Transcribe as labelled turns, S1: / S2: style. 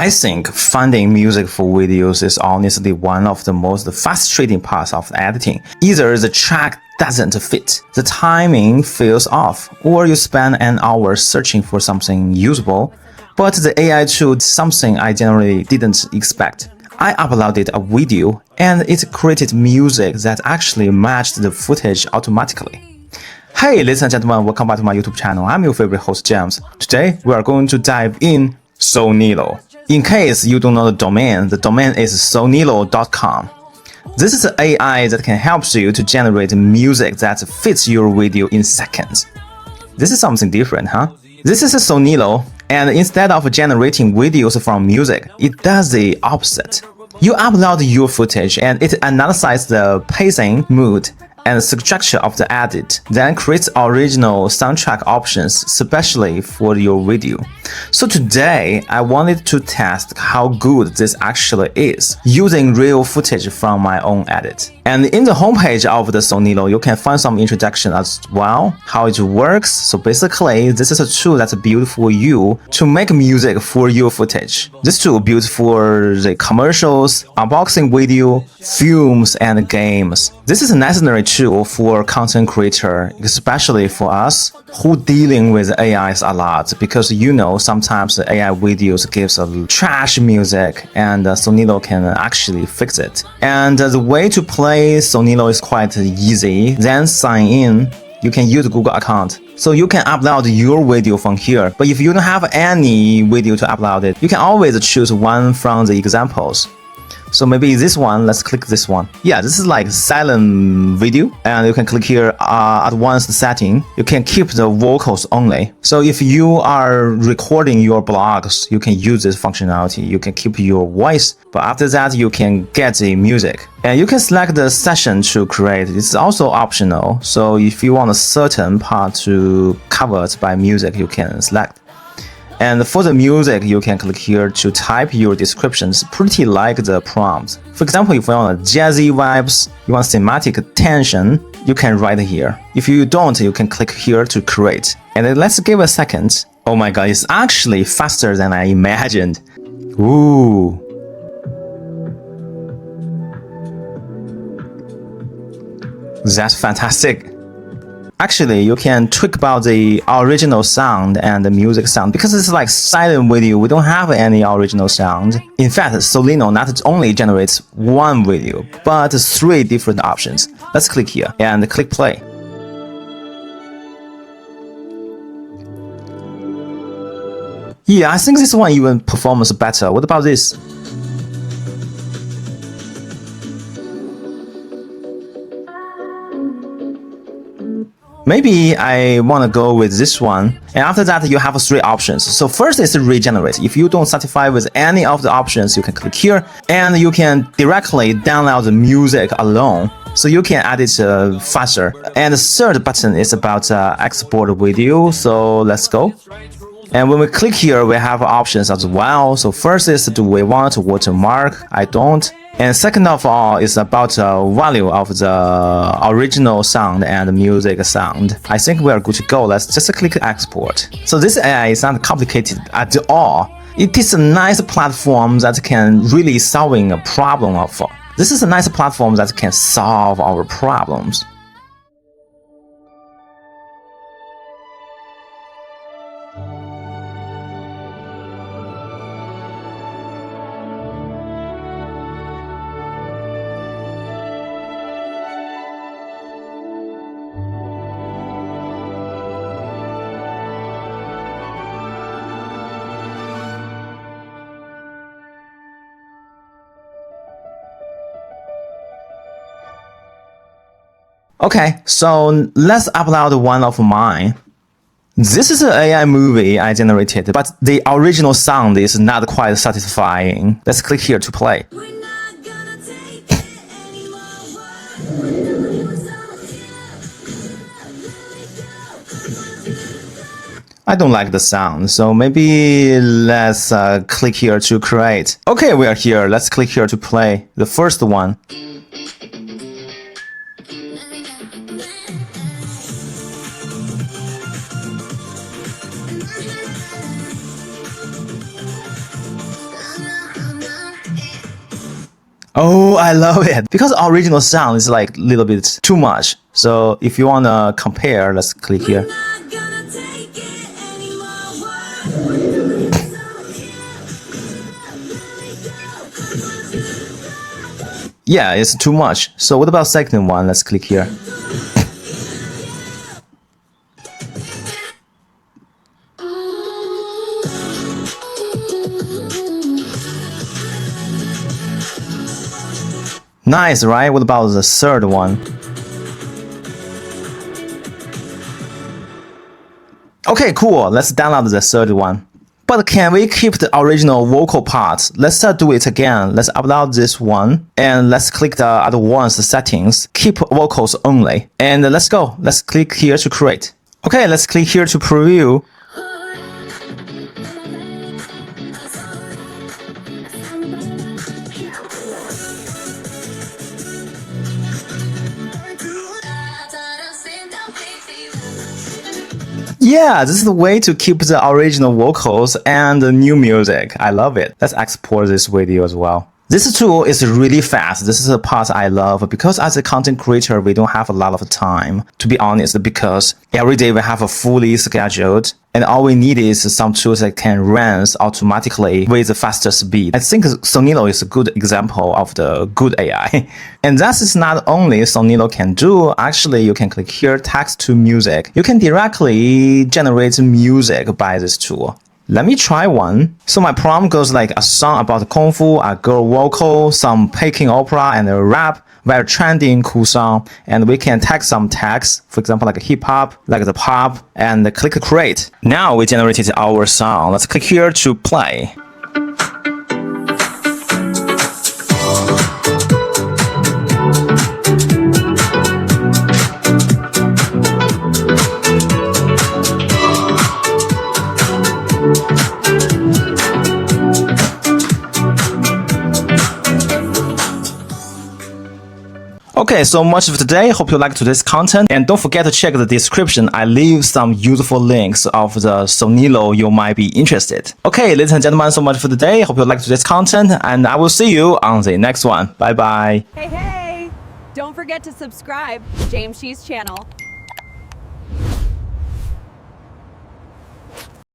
S1: I think finding music for videos is honestly one of the most frustrating parts of editing. Either the track doesn't fit, the timing feels off, or you spend an hour searching for something usable, but the AI chose something I generally didn't expect. I uploaded a video and it created music that actually matched the footage automatically. Hey ladies and gentlemen, welcome back to my YouTube channel. I'm your favorite host James. Today we are going to dive in Sonilo. In case you don't know the domain is sonilo.com. This is an AI that can help you to generate music that fits your video in seconds. This is something different, huh? This is a Sonilo, and instead of generating videos from music, it does the opposite. You upload your footage and it analyzes the pacing, mood, and structure of the edit, then creates original soundtrack options especially for your video. So today, I wanted to test how good this actually is, using real footage from my own edit. And in the homepage of the Sonilo, you can find some introduction as well, how it works. So basically, this is a tool that's built for you to make music for your footage. This tool built for the commercials, unboxing video, films, and games. This is a necessary tool for content creator, especially for us who dealing with AIs a lot, because sometimes the AI videos gives a trash music and Sonilo can actually fix it. And the way to play Sonilo is quite easy. Then sign in. You can use Google account. So you can upload your video from here. But if you don't have any video to upload it, you can always choose one from the examples. So maybe this one, let's click this one. Yeah, this is like silent video, and you can click here advanced setting. You can keep the vocals only. So if you are recording your blogs, you can use this functionality. You can keep your voice, but after that you can get the music. And you can select the session to create. It's also optional. So if you want a certain part to covered by music, you can select. And for the music, you can click here to type your descriptions, pretty like the prompt. For example, if you want jazzy vibes, you want thematic tension, you can write here. If you don't, you can click here to create. And then let's give a second. Oh my god, it's actually faster than I imagined. Ooh. That's fantastic. Actually, you can tweak about the original sound and the music sound. Because it's like silent video, we don't have any original sound. In fact, Sonilo not only generates one video, but 3 different options. Let's click here and click play. Yeah, I think this one even performs better. What about this? Maybe I want to go with this one. And after that, you have 3 options. So first is regenerate. If you don't satisfy with any of the options, you can click here and you can directly download the music alone. So you can edit faster. And the third button is about export video. So let's go. And when we click here, we have options as well. So first is, do we want to watermark? I don't. And second of all is about the value of the original sound and music sound. I think we are good to go. Let's just click export. So this AI is not complicated at all. It is a nice platform that can really solving a problem of. This is a nice platform that can solve our problems. Okay, so let's upload one of mine. This is an AI movie I generated, but the original sound is not quite satisfying. Let's click here to play. I don't like the sound, so maybe let's click here to create. Okay, we are here. Let's click here to play the first one. Oh, I love it. Because original sound is like a little bit too much. So if you want to compare, let's click here. Yeah, it's too much. So what about second one? Let's click here. Nice, right? What about the third one? Okay, cool. Let's download the third one. But can we keep the original vocal parts? Let's do it again. Let's upload this one and let's click the advanced settings. Keep vocals only. And let's go. Let's click here to create. Okay, let's click here to preview. Yeah, this is the way to keep the original vocals and the new music. I love it. Let's export this video as well. This tool is really fast. This is the part I love because as a content creator, we don't have a lot of time, to be honest, because every day we have a fully scheduled and all we need is some tools that can run automatically with a faster speed. I think Sonilo is a good example of the good AI. And that is not only Sonilo can do, actually you can click here, text to music. You can directly generate music by this tool. Let me try one. So my prompt goes like a song about kung fu, a girl vocal, some Peking opera, and a rap, very trending, cool song. And we can tag some tags, for example, like hip hop, like the pop, and click create. Now we generated our song. Let's click here to play. Okay, so much for today. Hope you liked today's content. And don't forget to check the description. I leave some useful links of the Sonilo you might be interested. Okay, ladies and gentlemen, so much for today. Hope you liked today's content. And I will see you on the next one. Bye bye.
S2: Hey, don't forget to subscribe to James Shee's channel.